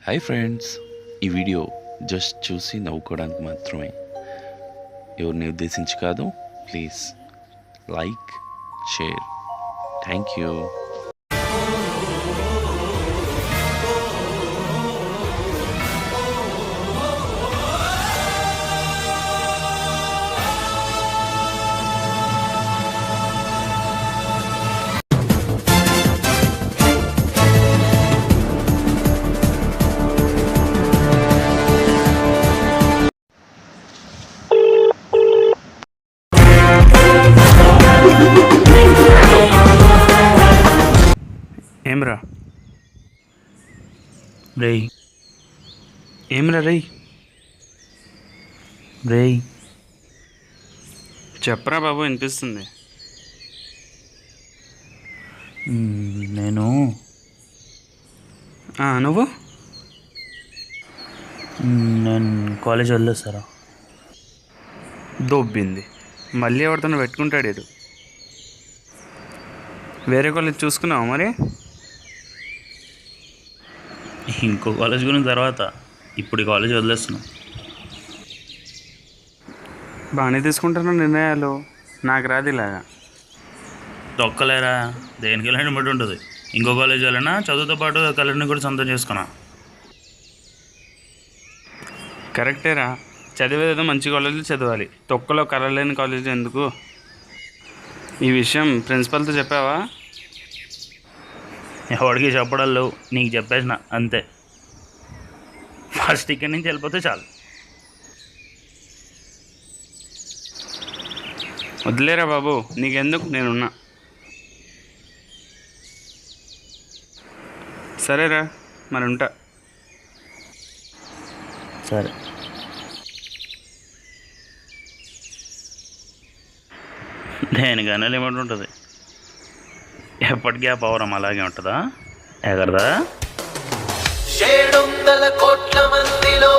Hi friends, ఈ video just చూసి నవ్వుకోవడానికి మాత్రమే, ఎవరిని ఉద్దేశించి కాదు. Please like, share. Thank you. ఏమ్రా రేయ్, ఏమ్రా రేయ్ రేయ్, చెప్పరా బాబు, వినిపిస్తుంది. నేను నువ్వు నేను కాలేజ్ వదిలేస్తారా? దొబ్బింది. మళ్ళీ ఎవరితో పెట్టుకుంటాడు ఇది. వేరే కాలేజ్ చూసుకున్నావా మరి? ఇంకో కాలేజ్ గురించి తర్వాత, ఇప్పుడు ఈ కాలేజ్ వదిలేస్తున్నాం. బాగానే తీసుకుంటున్నా నిర్ణయాలు, నాకు రాదు ఇలాగా. తొక్కలేరా, దేనికి వెళ్ళిన బట్టి ఉంటుంది. ఇంకో కాలేజ్ వెళ్ళినా చదువుతో పాటు కలర్ని కూడా సొంతం చేసుకున్నా. కరెక్టేరా, చదివేదేదో మంచి కాలేజీలో చదవాలి. తొక్కలో కలర్ లేని కాలేజీ ఎందుకు? ఈ విషయం ప్రిన్సిపల్తో చెప్పావా? ఎవరికి చెప్పడం లేవు, నీకు చెప్పేసిన అంతే. ఫస్ట్ ఇక్కడి నుంచి వెళ్ళిపోతే చాలు. వదిలేరా బాబు, నీకెందుకు, నేనున్నా. సరేరా, మరి ఉంటా. సరే. దేనికైనా లిమిట్ ఉంటుంది. ఎప్పటికీ ఆ పవరం అలాగే ఉంటుందా? ఎగరదా? 700 కోట్ల మందిలో